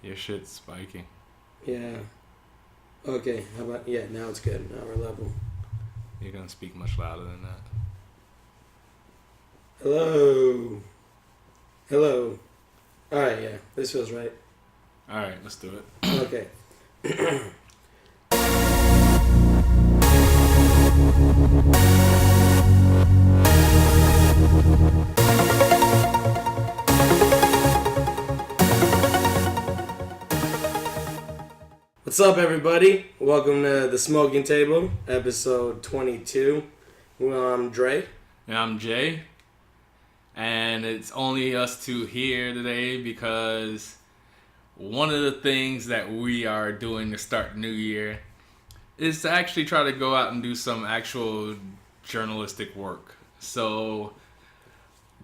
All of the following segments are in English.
Your shit's spiking. Yeah. Okay. How about now it's good. Now we're level. You're gonna speak much louder than that. Hello. Hello. All right. Yeah. This feels right. All right, let's do it. Okay. What's up, everybody? Welcome to the Smoking Table, episode 22. Well, I'm Dre. And I'm Jay. And it's only us two here today because one of the things that we are doing to start the new year is to actually try to go out and do some actual journalistic work. So,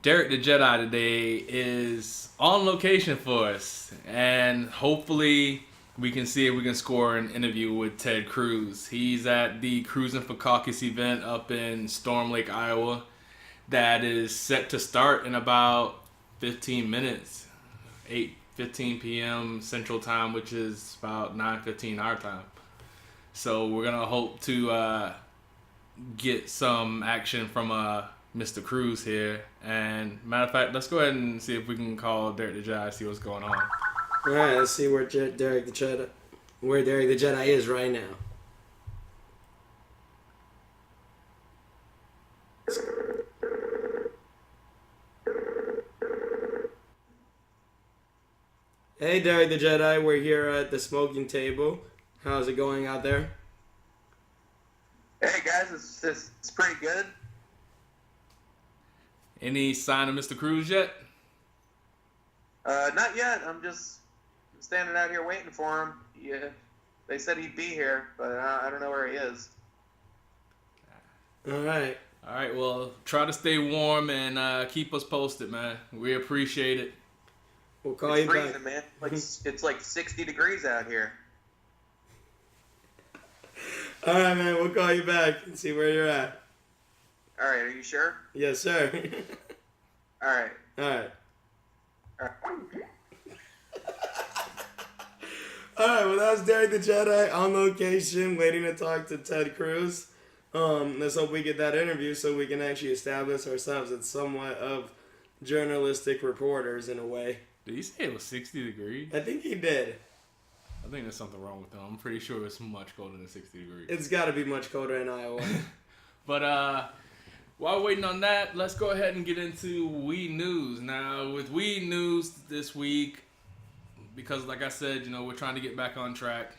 Deric the Jedi today is on location for us. And hopefully we can see if we can score an interview with Ted Cruz. He's at the Cruising for Caucus event up in Storm Lake, Iowa, that is set to start in about 15 minutes, 8:15 p.m. Central Time, which is about 9:15 our time. So we're going to hope to get some action from Mr. Cruz here. And matter of fact, let's go ahead and see if we can call Deric the Jedi, see what's going on. All right, let's see where Deric the Jedi is right now. Hey, Deric the Jedi, we're here at the Smoking Table. How's it going out there? Hey guys, it's pretty good. Any sign of Mr. Cruz yet? Not yet. I'm just standing out here waiting for him. Yeah, they said he'd be here, but I don't know where he is. All right. All right, well, try to stay warm and keep us posted, man. We appreciate it. We'll call It's you freezing, back. man. It's like 60 degrees out here. All right, man. We'll call you back and see where you're at. All right, are you sure? Yes, sir. All right. All right. All right. All right. Well, that was Deric the Jedi on location, waiting to talk to Ted Cruz. Let's hope we get that interview so we can actually establish ourselves as somewhat of journalistic reporters in a way. Did he say it was 60 degrees? I think he did. I think there's something wrong with him. I'm pretty sure it's much colder than 60 degrees. It's got to be much colder in Iowa. But while waiting on that, let's go ahead and get into Weed News. Now, with Weed News this week, because like I said, you know, we're trying to get back on track,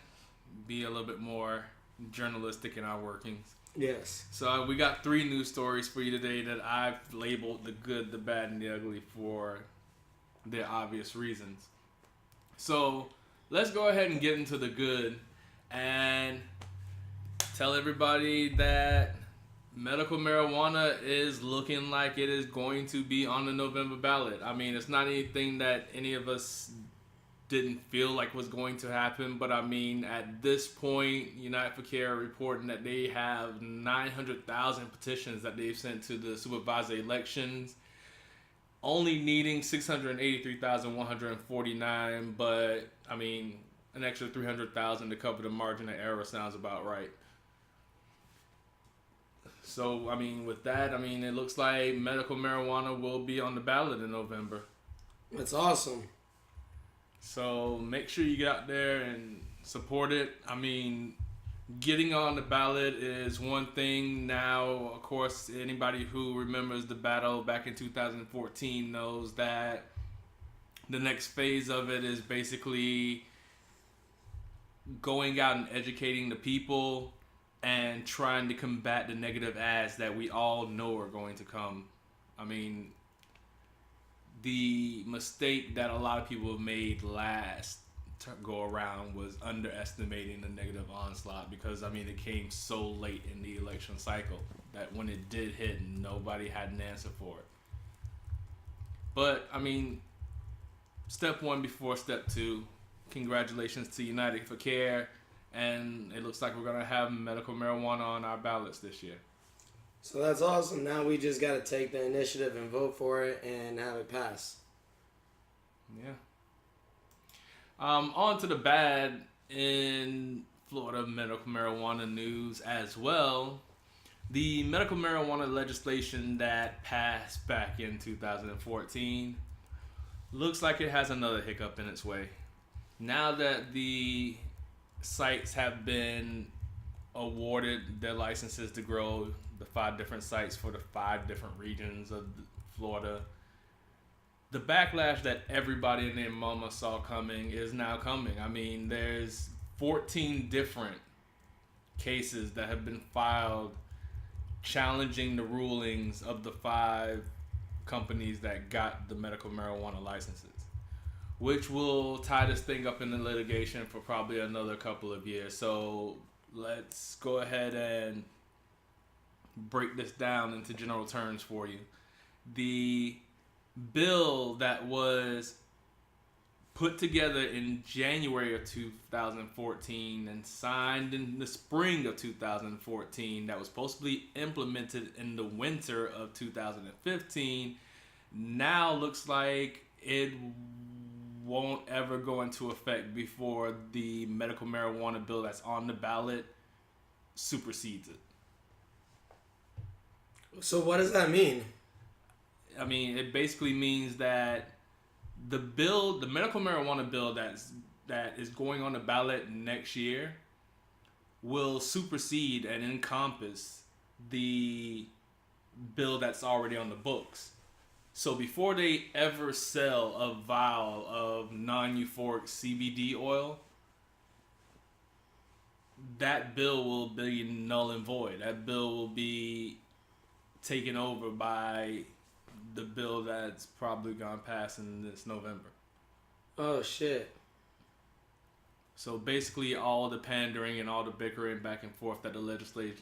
be a little bit more journalistic in our workings. Yes. So we got 3 news stories for you today that I've labeled the good, the bad, and the ugly for their obvious reasons. So let's go ahead and get into the good and tell everybody that medical marijuana is looking like it is going to be on the November ballot. I mean, it's not anything that any of us didn't feel like was going to happen, but I mean, at this point, United for Care are reporting that they have 900,000 petitions that they've sent to the supervisor elections, only needing 683,149, but I mean, an extra 300,000 to cover the margin of error sounds about right. So, I mean, with that, I mean, it looks like medical marijuana will be on the ballot in November. That's awesome. So make sure you get out there and support it. I mean, getting on the ballot is one thing. Now, of course, anybody who remembers the battle back in 2014 knows that the next phase of it is basically going out and educating the people and trying to combat the negative ads that we all know are going to come. I mean, the mistake that a lot of people have made last go around was underestimating the negative onslaught, because I mean, it came so late in the election cycle that when it did hit, nobody had an answer for it. But I mean, step 1 before step 2. Congratulations to United for Care, and it looks like we're gonna have medical marijuana on our ballots this year. So that's awesome. Now we just got to take the initiative and vote for it and have it pass. Yeah. On to the bad in Florida medical marijuana news as well. The medical marijuana legislation that passed back in 2014 looks like it has another hiccup in its way. Now that the sites have been awarded their licenses to grow, the 5 different sites for the 5 different regions of Florida, the backlash that everybody and their mama saw coming is now coming. I mean, there's 14 different cases that have been filed challenging the rulings of the 5 companies that got the medical marijuana licenses, which will tie this thing up in the litigation for probably another couple of years. So let's go ahead and break this down into general terms for you. The bill that was put together in January of 2014 and signed in the spring of 2014 that was supposed to be implemented in the winter of 2015 now looks like it won't ever go into effect before the medical marijuana bill that's on the ballot supersedes it. So what does that mean? I mean, it basically means that the medical marijuana bill that is going on the ballot next year will supersede and encompass the bill that's already on the books. So before they ever sell a vial of non-euphoric CBD oil, that bill will be null and void. That bill will be taken over by the bill that's probably gonna pass in this November. Oh shit. So basically, all the pandering and all the bickering back and forth that the legislature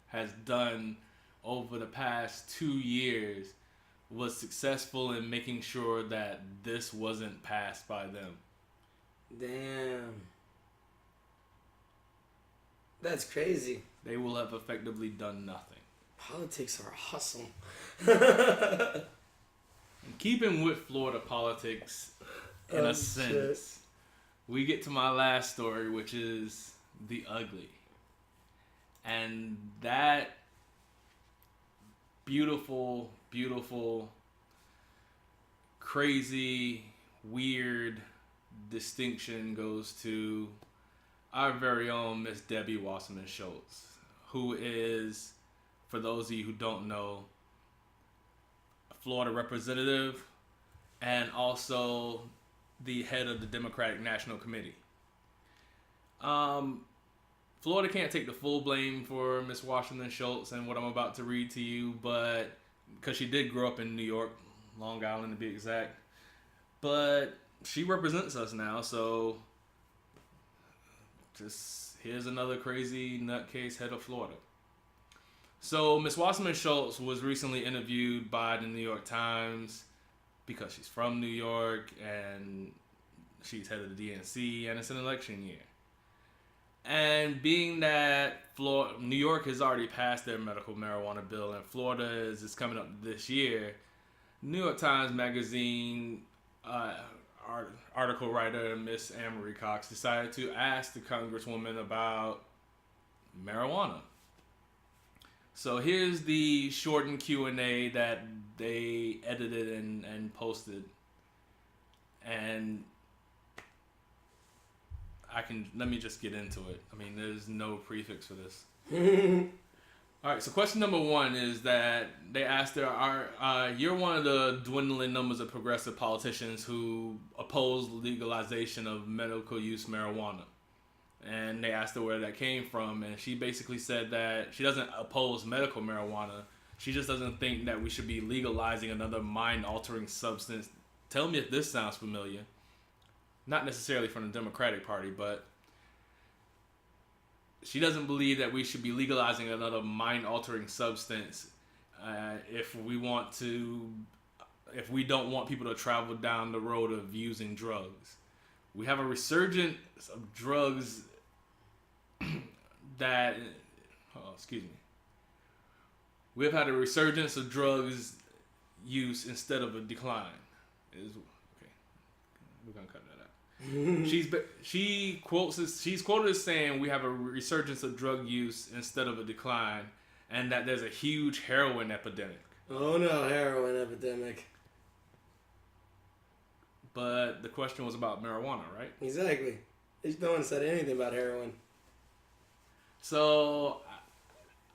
has done over the past 2 years was successful in making sure that this wasn't passed by them. Damn. That's crazy. They will have effectively done nothing. Politics are awesome. And keeping with Florida politics, in a sense, we get to my last story, which is the ugly. And that beautiful, beautiful, crazy, weird distinction goes to our very own Miss Debbie Wasserman Schultz, who is, for those of you who don't know, a Florida representative and also the head of the Democratic National Committee. Florida can't take the full blame for Miss Washington Schultz and what I'm about to read to you, but because she did grow up in New York, Long Island to be exact, but she represents us now, so just here's another crazy nutcase head of Florida. So Miss Wasserman Schultz was recently interviewed by the New York Times because she's from New York and she's head of the DNC and it's an election year. And being that New York has already passed their medical marijuana bill and Florida is coming up this year, New York Times Magazine article writer Miss Anne-Marie Cox decided to ask the Congresswoman about marijuana. So here's the shortened Q&A that they edited and posted. And let me just get into it. I mean, there's no prefix for this. All right, so question number 1 is that they asked her, you're one of the dwindling numbers of progressive politicians who oppose legalization of medical use marijuana. And they asked her where that came from, and she basically said that she doesn't oppose medical marijuana. She just doesn't think that we should be legalizing another mind-altering substance. Tell me if this sounds familiar. Not necessarily from the Democratic Party, but she doesn't believe that we should be legalizing another mind-altering substance if we don't want people to travel down the road of using drugs. We have a resurgence of drugs We have had a resurgence of drugs use instead of a decline, is She's quoted as saying we have a resurgence of drug use instead of a decline, and that there's a huge heroin epidemic. Oh no, heroin epidemic. But the question was about marijuana, right? Exactly. No one said anything about heroin. So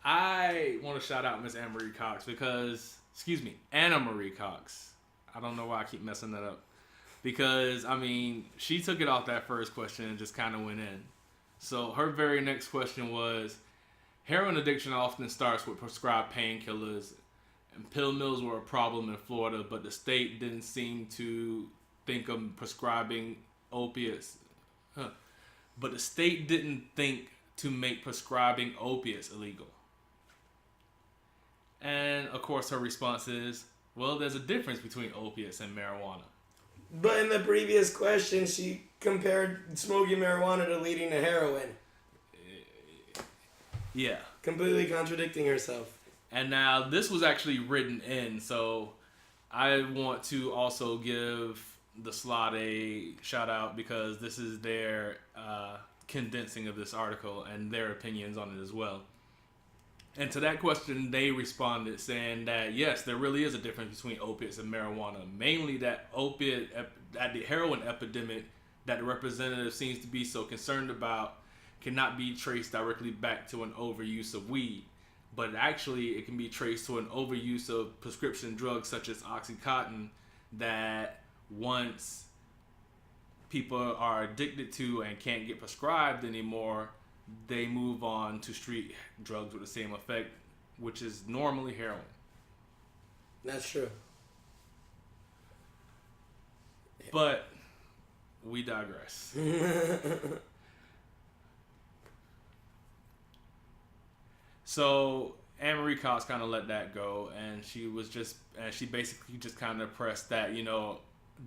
I want to shout out Miss Anna Marie Cox because, Anna Marie Cox. I don't know why I keep messing that up. Because, I mean, she took it off that first question and just kind of went in. So her very next question was, heroin addiction often starts with prescribed painkillers, and pill mills were a problem in Florida, but the state didn't seem to think of prescribing opiates. But the state didn't think to make prescribing opiates illegal. And, of course, her response is, well, there's a difference between opiates and marijuana. But in the previous question, she compared smoking marijuana to leading to heroin. Yeah. Completely contradicting herself. And now this was actually written in, so I want to also give the slot a shout out because this is their condensing of this article and their opinions on it as well. And to that question, they responded saying that yes, there really is a difference between opiates and marijuana. Mainly that the heroin epidemic that the representative seems to be so concerned about cannot be traced directly back to an overuse of weed. But actually, it can be traced to an overuse of prescription drugs such as Oxycontin that once people are addicted to and can't get prescribed anymore, they move on to street drugs with the same effect, which is normally heroin. That's true. But we digress. So Anne Marie Cox kind of let that go, and she basically just kind of pressed that,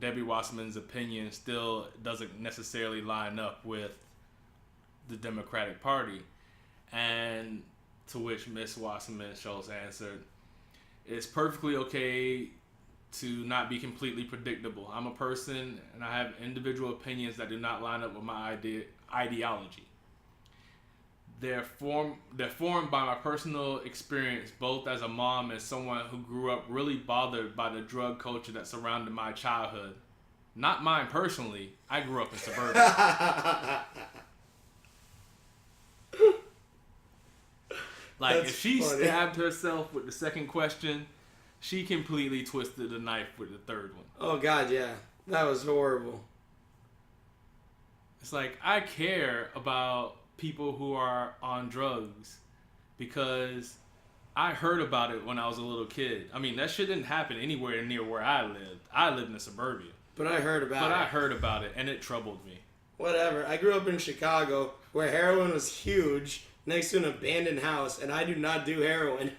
Debbie Wasserman's opinion still doesn't necessarily line up with the Democratic Party. And to which Miss Wasserman Schultz answered, it's perfectly okay to not be completely predictable. I'm a person and I have individual opinions that do not line up with my ideology. They're formed by my personal experience, both as a mom and someone who grew up really bothered by the drug culture that surrounded my childhood. Not mine personally. I grew up in suburbia. Like, if she stabbed herself with the second question, she completely twisted the knife with the third one. Oh, God, yeah. That was horrible. It's like, I care about people who are on drugs because I heard about it when I was a little kid. I mean, that shit didn't happen anywhere near where I lived. I lived in suburbia. But I heard about it, and it troubled me. Whatever. I grew up in Chicago, where heroin was huge, next to an abandoned house, and I do not do heroin.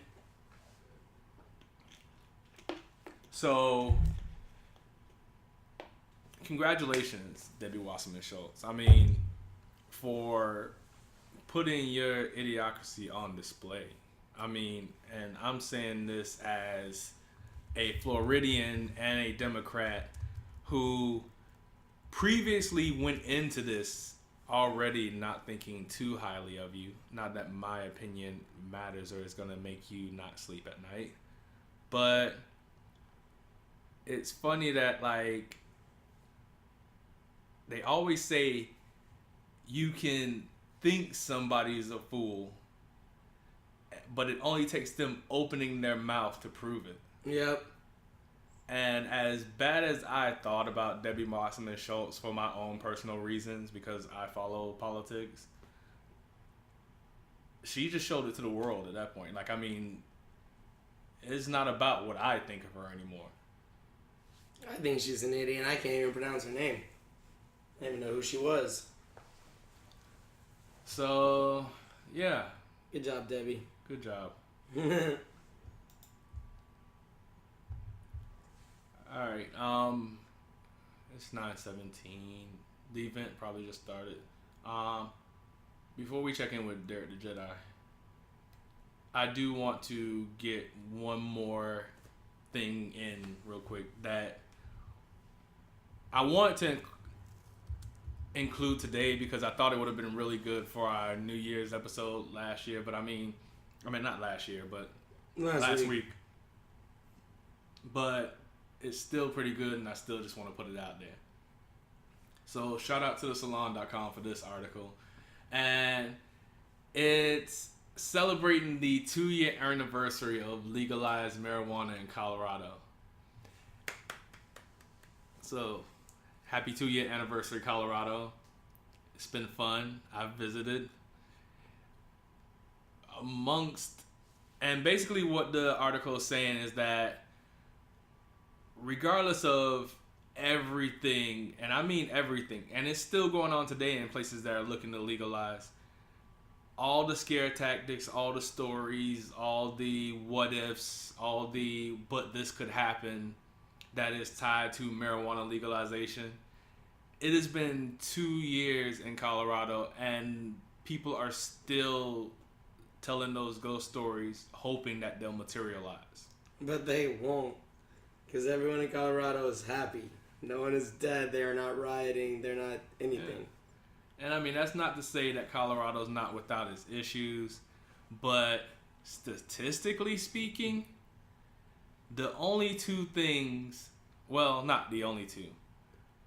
So, congratulations, Debbie Wasserman Schultz. I mean, for putting your idiocracy on display. I mean, and I'm saying this as a Floridian and a Democrat who previously went into this already not thinking too highly of you. Not that my opinion matters or is going to make you not sleep at night. But it's funny that, like, they always say you can think somebody's a fool, but it only takes them opening their mouth to prove it. Yep. And as bad as I thought about Debbie Wasserman Schultz for my own personal reasons, because I follow politics, she just showed it to the world at that point. Like, I mean, it's not about what I think of her anymore. I think she's an idiot. I can't even pronounce her name. I didn't even know who she was. So, yeah. Good job, Debbie. Good job. All right. It's 9:17. The event probably just started. Before we check in with Deric the Jedi, I do want to get one more thing in real quick that I want to include today because I thought it would have been really good for our New Year's episode last year. But I mean not last year, but last week. But it's still pretty good, and I still just want to put it out there. So shout out to thesalon.com for this article. And it's celebrating the 2-year anniversary of legalized marijuana in Colorado. So, happy 2-year anniversary, Colorado. It's been fun. I've visited. And basically what the article is saying is that regardless of everything, and I mean everything, and it's still going on today in places that are looking to legalize, all the scare tactics, all the stories, all the what ifs, all the but this could happen that is tied to marijuana legalization. It has been 2 years in Colorado, and people are still telling those ghost stories, hoping that they'll materialize. But they won't, because everyone in Colorado is happy. No one is dead. They are not rioting. They're not anything. Yeah. And I mean, that's not to say that Colorado's not without its issues, but statistically speaking, the only two things, well, not the only two,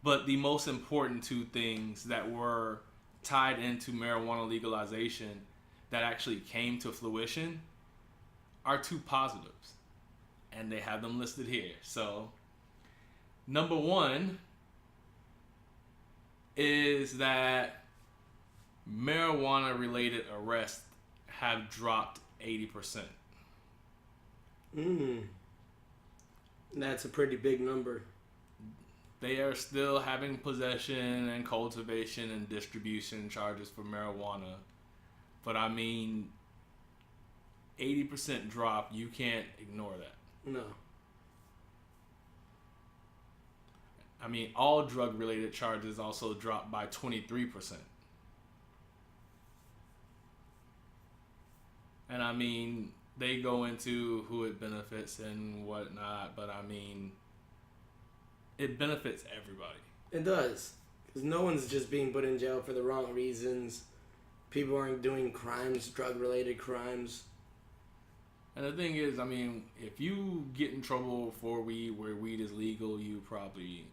but the most important two things that were tied into marijuana legalization that actually came to fruition are two positives. And they have them listed here. So, number one is that marijuana-related arrests have dropped 80%. That's a pretty big number. They are still having possession and cultivation and distribution charges for marijuana. But I mean, 80% drop, you can't ignore that. No. I mean, all drug-related charges also dropped by 23%. And I mean, they go into who it benefits and whatnot, but I mean, it benefits everybody. It does. Because no one's just being put in jail for the wrong reasons. People aren't doing crimes, drug-related crimes. And the thing is, I mean, if you get in trouble for weed where weed is legal, you probably...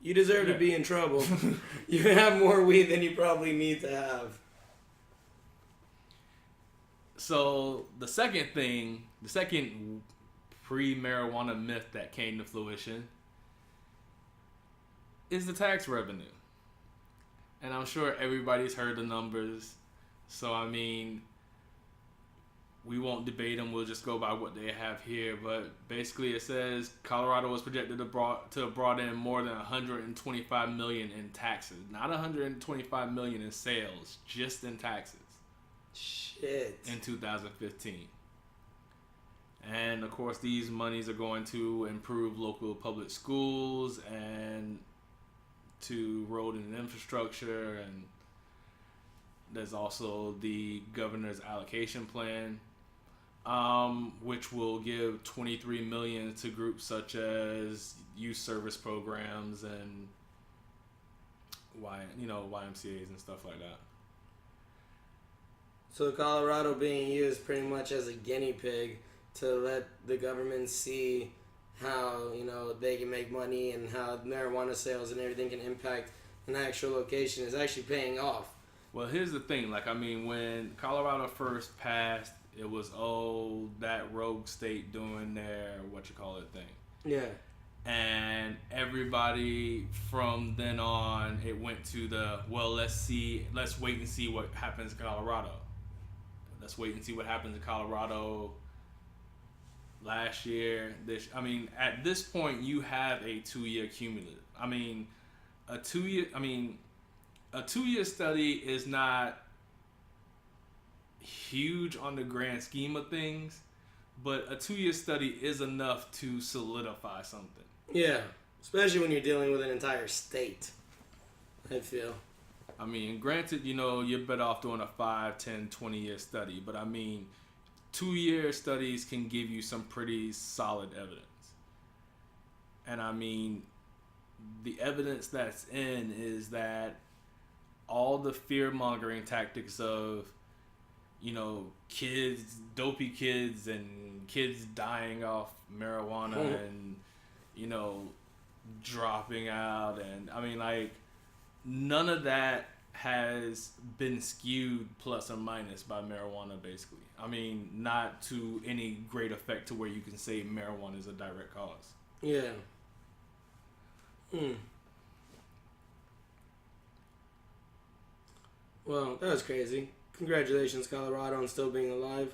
You deserve to be in trouble. You have more weed than you probably need to have. So, the second pre-marijuana myth that came to fruition is the tax revenue. And I'm sure everybody's heard the numbers. So, I mean, we won't debate them. We'll just go by what they have here. But basically, it says Colorado was projected to have brought in more than $125 million in taxes. Not $125 million in sales, just in taxes. Shit. In 2015. And, of course, these monies are going to improve local public schools and to road and infrastructure. And there's also the governor's allocation plan, which will give $23 million to groups such as youth service programs and YMCAs and stuff like that. So Colorado being used pretty much as a guinea pig to let the government see how, they can make money and how marijuana sales and everything can impact an actual location is actually paying off. Well, here's the thing. When Colorado first passed, it was, that rogue state doing their thing. Yeah. And everybody from then on, it went to let's wait and see what happens in Colorado. Let's wait and see what happens in Colorado last year. At this point, you have a 2-year cumulative. A 2-year study is not huge on the grand scheme of things, but a 2-year study is enough to solidify something. Yeah, especially when you're dealing with an entire state, I feel. Granted, you're better off doing a 5, 10, 20-year study, but 2-year studies can give you some pretty solid evidence. And the evidence that's in is that all the fear-mongering tactics of, kids, dopey kids, and kids dying off marijuana and, dropping out. And, none of that has been skewed plus or minus by marijuana, basically. Not to any great effect to where you can say marijuana is a direct cause. Yeah. Well, that was crazy. Congratulations, Colorado, on still being alive.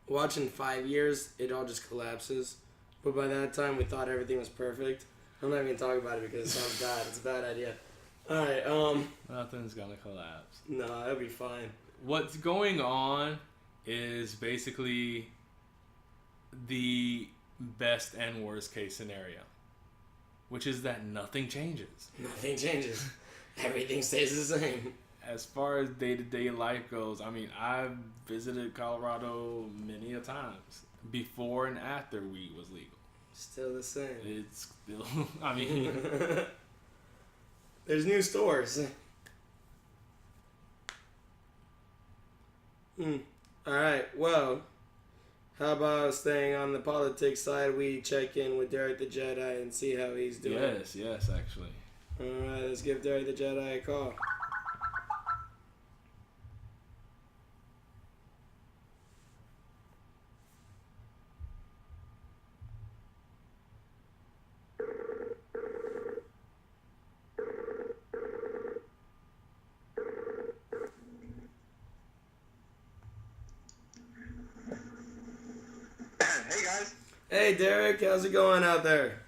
Watching 5 years, it all just collapses. But by that time, we thought everything was perfect. I'm not even going to talk about it because it sounds bad. It's a bad idea. Alright, Nothing's gonna collapse. No, that'll be fine. What's going on is basically the best and worst case scenario, which is that nothing changes. Nothing changes. Everything stays the same. As far as day-to-day life goes, I've visited Colorado many a times before and after weed was legal. Still the same. It's still, There's new stores. Alright, well, how about staying on the politics side? We check in with Deric the Jedi and see how he's doing. Yes, actually. Alright, let's give Deric the Jedi a call. Hey Deric, how's it going out there?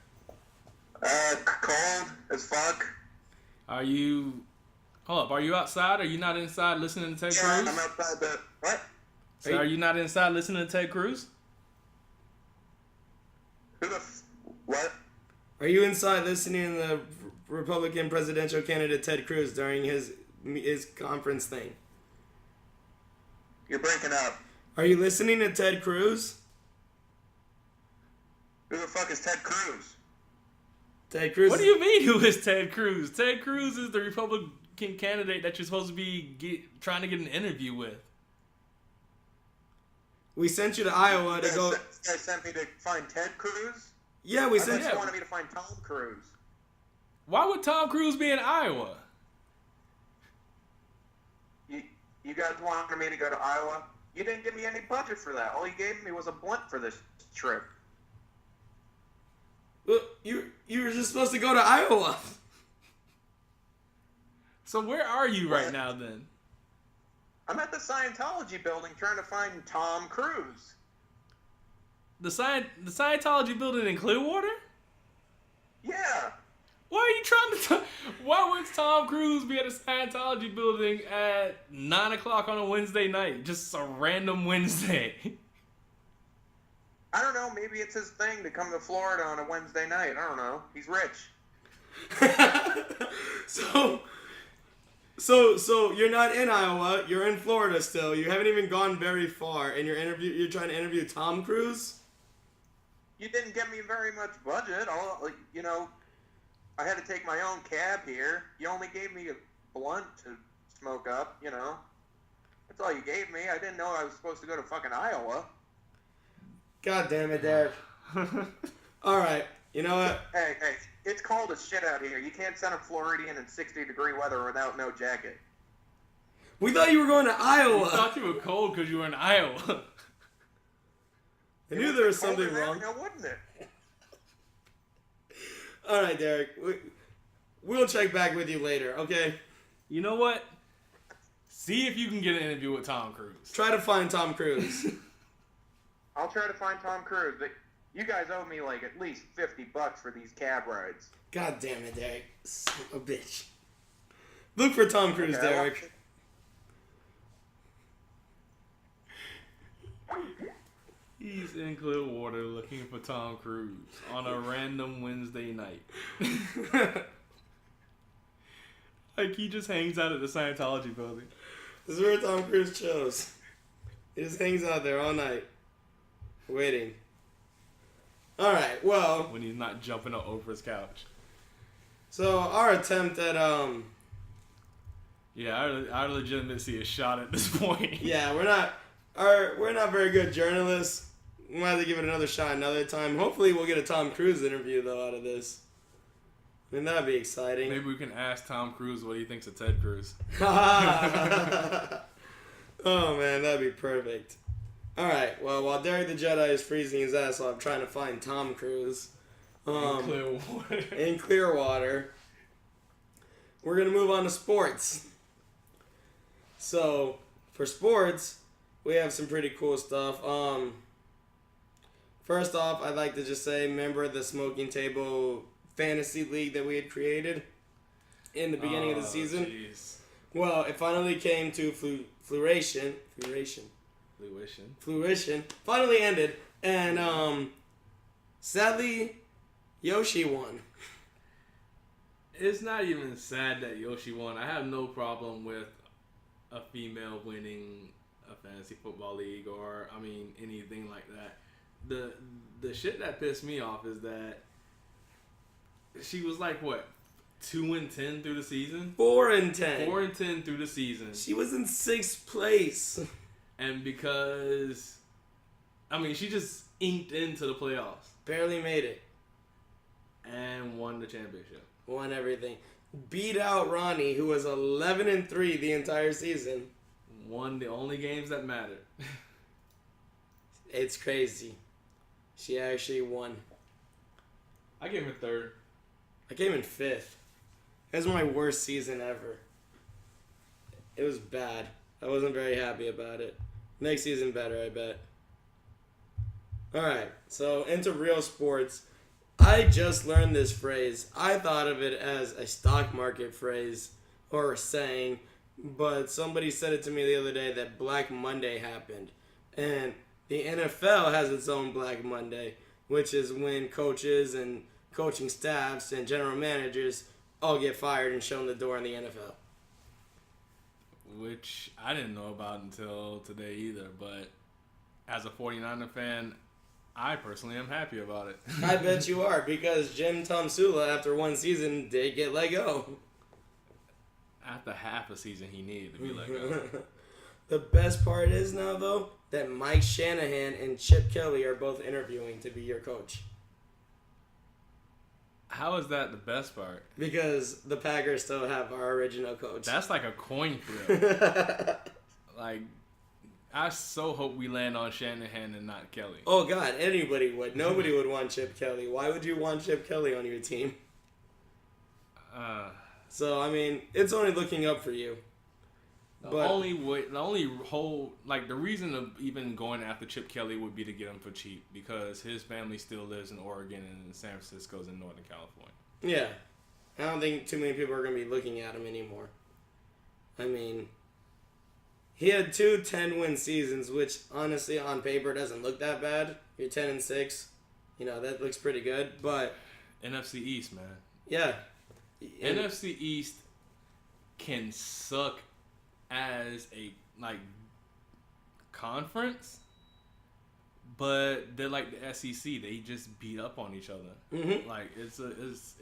Cold as fuck. Are you outside? Are you not inside listening to Ted Cruz? Yeah, I'm outside the... What? So are you not inside listening to Ted Cruz? What? Are you inside listening to the Republican presidential candidate Ted Cruz during his conference thing? You're breaking up. Are you listening to Ted Cruz? Who the fuck is Ted Cruz? Ted Cruz. What do you mean, who is Ted Cruz? Ted Cruz is the Republican candidate that you're supposed to be trying to get an interview with. We sent you to Iowa to go. You guys sent me to find Ted Cruz? Yeah, we I sent thought you. you wanted me to find Tom Cruise. Why would Tom Cruise be in Iowa? You guys wanted me to go to Iowa? You didn't give me any budget for that. All you gave me was a blunt for this trip. Well, you were just supposed to go to Iowa. So where are you right now then? I'm at the Scientology building trying to find Tom Cruise. The Scientology building in Clearwater? Yeah. Why are you trying to... Why would Tom Cruise be at a Scientology building at 9 o'clock on a Wednesday night? Just a random Wednesday. I don't know. Maybe it's his thing to come to Florida on a Wednesday night. I don't know. He's rich. So you're not in Iowa. You're in Florida still. You haven't even gone very far, and you're trying to interview Tom Cruise. You didn't give me very much budget. I had to take my own cab here. You only gave me a blunt to smoke up. That's all you gave me. I didn't know I was supposed to go to fucking Iowa. God damn it, Dad. All right. You know what? Hey, it's cold as shit out here. You can't send a Floridian in 60-degree weather without no jacket. We thought you were going to Iowa. I thought you were cold because you were in Iowa. I knew there was something wrong. Now, wouldn't it? All right, Deric. We'll check back with you later, okay? You know what? See if you can get an interview with Tom Cruise. Try to find Tom Cruise. I'll try to find Tom Cruise, but you guys owe me at least $50 for these cab rides. God damn it, Deric. Son of a bitch. Look for Tom Cruise, Okay, Deric. He's in Clearwater looking for Tom Cruise on a random Wednesday night. He just hangs out at the Scientology building. This is where Tom Cruise chills. He just hangs out there all night. Waiting. Alright, well. When he's not jumping up over his couch. So, our attempt at, Yeah, our legitimacy is shot at this point. Yeah, we're not very good journalists. We might have to give it another shot another time. Hopefully, we'll get a Tom Cruise interview though out of this. I mean, that'd be exciting. Maybe we can ask Tom Cruise what he thinks of Ted Cruz. Oh man, that'd be perfect. All right. Well, while Deric the Jedi is freezing his ass off trying to find Tom Cruise in Clearwater, we're gonna move on to sports. So, for sports, we have some pretty cool stuff. First off, I'd like to just say, remember the Smoking Table Fantasy League that we had created in the beginning of the season? Geez. Well, it finally came to fruition. Finally ended, and sadly, Yoshi won. It's not even sad that Yoshi won. I have no problem with a female winning a fantasy football league or anything like that. The shit that pissed me off is that she was like 2-10 through the season? 4-10. 4-10 through the season. She was in 6th place. And because she just inked into the playoffs. Barely made it. And won the championship. Won everything. Beat out Ronnie, who was 11-3 the entire season. Won the only games that mattered. It's crazy. She actually won. I came in 3rd. I came in 5th. It was my worst season ever. It was bad. I wasn't very happy about it. Next season better, I bet. Alright, so into real sports. I just learned this phrase. I thought of it as a stock market phrase or a saying, but somebody said it to me the other day that Black Monday happened. And the NFL has its own Black Monday, which is when coaches and coaching staffs and general managers all get fired and shown the door in the NFL. Which I didn't know about until today either, but as a 49er fan, I personally am happy about it. I bet you are, because Jim Tomsula, after one season, did get let go. After half a season, he needed to be let go. The best part is now, though, that Mike Shanahan and Chip Kelly are both interviewing to be your coach. How is that the best part? Because the Packers still have our original coach. That's like a coin flip. I so hope we land on Shanahan and not Kelly. Oh, God, anybody would. Nobody would want Chip Kelly. Why would you want Chip Kelly on your team? So, it's only looking up for you. The reason of even going after Chip Kelly would be to get him for cheap, because his family still lives in Oregon and San Francisco's in Northern California. Yeah. I don't think too many people are going to be looking at him anymore. He had 2 10-win seasons, which honestly on paper doesn't look that bad. You're 10-6. That looks pretty good, but NFC East, man. Yeah. NFC East can suck as a conference, but they're like the SEC. They just beat up on each other. Mm-hmm.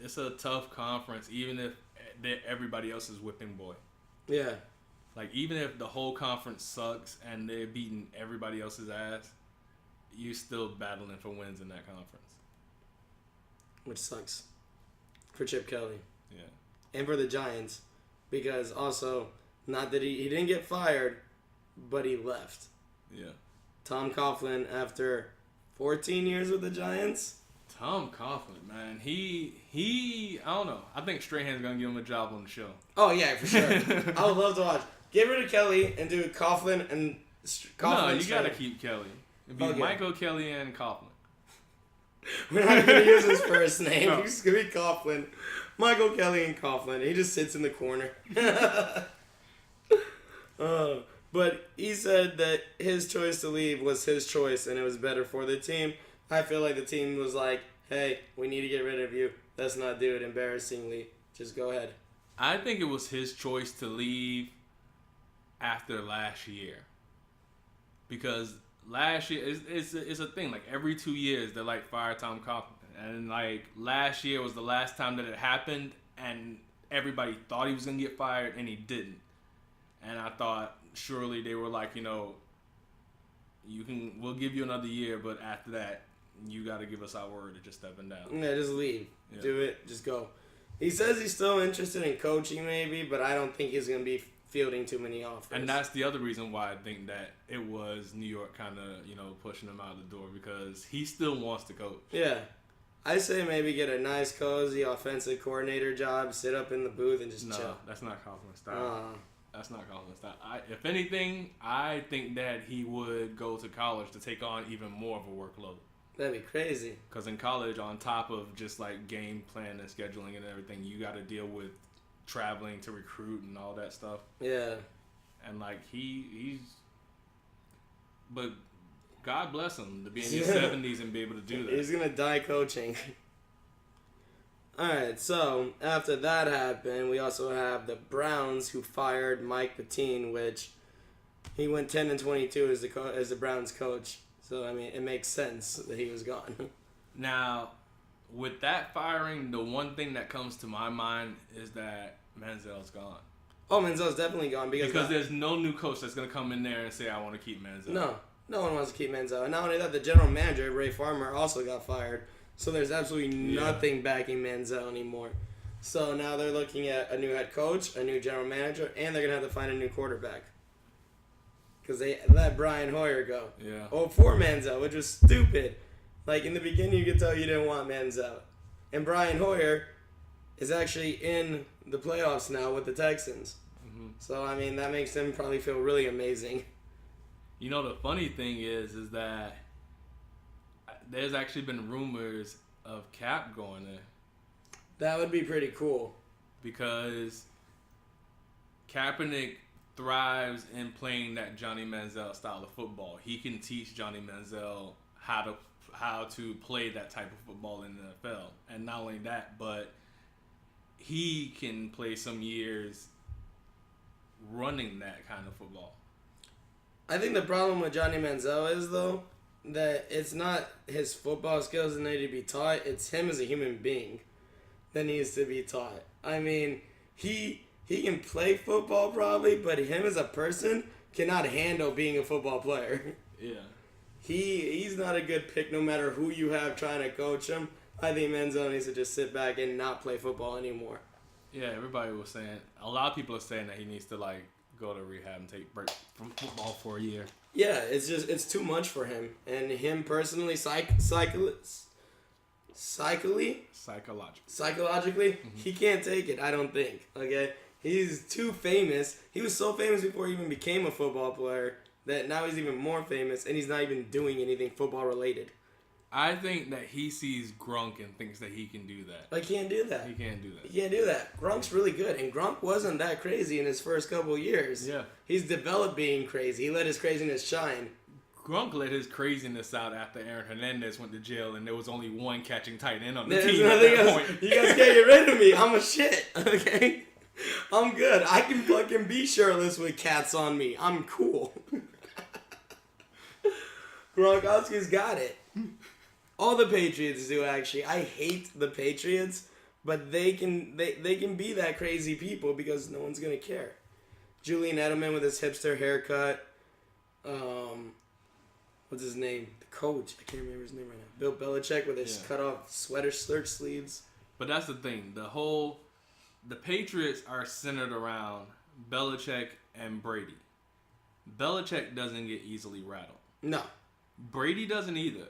It's a tough conference, even if everybody else is whipping boy. Yeah. Even if the whole conference sucks and they're beating everybody else's ass, you're still battling for wins in that conference. Which sucks for Chip Kelly. Yeah. And for the Giants, because also, not that he didn't get fired, but he left. Yeah. Tom Coughlin, after 14 years with the Giants. Tom Coughlin, man, he I don't know. I think Strahan's gonna give him a job on the show. Oh yeah, for sure. I would love to watch. Get rid of Kelly and do Coughlin and Coughlin. No, you gotta keep Kelly. It'd be Michael Kelly and Coughlin. We're not gonna use his first name. No. He's gonna be Coughlin. Michael Kelly and Coughlin. He just sits in the corner. But he said that his choice to leave was his choice and it was better for the team. I feel like the team was like, hey, we need to get rid of you. Let's not do it embarrassingly. Just go ahead. I think it was his choice to leave after last year. Because last year, it's a thing. Every 2 years, they're fire Tom Coughlin. And last year was the last time that it happened. And everybody thought he was going to get fired and he didn't. And I thought surely they were like, we'll give you another year, but after that, you got to give us our word of just stepping down. Yeah, just leave. Yeah. Do it. Just go. He says he's still interested in coaching maybe, but I don't think he's going to be fielding too many offers. And that's the other reason why I think that it was New York kind of, pushing him out the door, because he still wants to coach. Yeah. I say maybe get a nice, cozy offensive coordinator job, sit up in the booth and just chill. No, that's not Coughlin's style. That's not Coughlin's style. If anything, I think that he would go to college to take on even more of a workload. That'd be crazy. Because in college, on top of just like game plan and scheduling and everything, you got to deal with traveling to recruit and all that stuff. Yeah. And like he's, but God bless him to be in his 70s and be able to do that. He's gonna die coaching. All right. So after that happened, we also have the Browns who fired Mike Pettine, which he went 10-22 as the Browns coach. So, I mean, it makes sense that he was gone. Now, with that firing, the one thing that comes to my mind is that Manziel's gone. Oh, Manziel's definitely gone. Because there's no new coach that's going to come in there and say, I want to keep Manziel. No one wants to keep Manziel. And not only that, the general manager, Ray Farmer, also got fired. So there's absolutely nothing backing Manziel anymore. So now they're looking at a new head coach, a new general manager, and they're going to have to find a new quarterback. Because they let Brian Hoyer go. Yeah. Oh, for Manziel, which was stupid. Like, in the beginning, you could tell you didn't want Manziel. And Brian Hoyer is actually in the playoffs now with the Texans. Mm-hmm. So, I mean, that makes them probably feel really amazing. The funny thing is that there's actually been rumors of Cap going there. That would be pretty cool. Because Kaepernick thrives in playing that Johnny Manziel style of football. He can teach Johnny Manziel how to play that type of football in the NFL. And not only that, but he can play some years running that kind of football. I think the problem with Johnny Manziel is, though, that it's not his football skills that need to be taught. It's him as a human being that needs to be taught. I mean, he can play football probably, but him as a person cannot handle being a football player. Yeah. He's not a good pick no matter who you have trying to coach him. I think Manziel needs to just sit back and not play football anymore. Yeah, everybody was saying, a lot of people are saying that he needs to go to rehab and take a break from football for a year. Yeah, it's too much for him. And him personally, psychologically, he can't take it, I don't think. Okay? He's too famous. He was so famous before he even became a football player that now he's even more famous, and he's not even doing anything football related. I think that he sees Gronk and thinks that he can do that. But he can't do that. He can't do that. He can't do that. Gronk's really good, and Gronk wasn't that crazy in his first couple of years. Yeah. He's developed being crazy. He let his craziness shine. Gronk let his craziness out after Aaron Hernandez went to jail, and there was only one catching tight end on the team at that point. You guys can't get rid of me. I'm a shit, okay? I'm good. I can fucking be shirtless with cats on me. I'm cool. Gronkowski's got it. All the Patriots do, actually. I hate the Patriots, but they can be that crazy people because no one's gonna care. Julian Edelman with his hipster haircut. What's his name? The coach. I can't remember his name right now. Bill Belichick with his cut off sweater shirt sleeves. But that's the thing. The Patriots are centered around Belichick and Brady. Belichick doesn't get easily rattled. No. Brady doesn't either.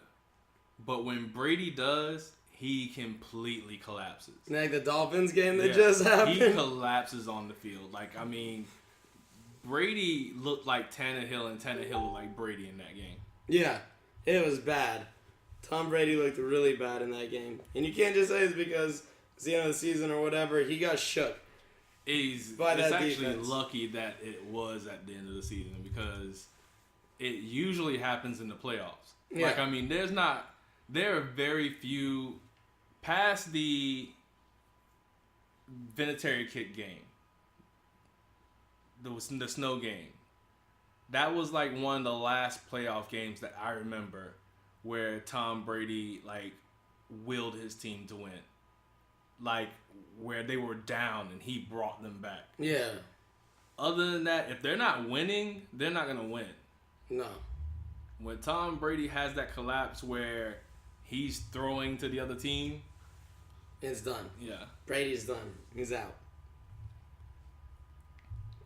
But when Brady does, he completely collapses. Like the Dolphins game that just happened? He collapses on the field. Brady looked like Tannehill, and Tannehill looked like Brady in that game. Yeah, it was bad. Tom Brady looked really bad in that game. And you can't just say it's because it's the end of the season or whatever. He got shook. It's actually lucky that it was at the end of the season because it usually happens in the playoffs. Yeah. There are very few past the Vinatieri kick game. The snow game. That was one of the last playoff games that I remember where Tom Brady willed his team to win. Where they were down and he brought them back. Yeah. other than that, if they're not winning, they're not gonna win. No. When Tom Brady has that collapse where he's throwing to the other team, it's done. Yeah. Brady's done. He's out.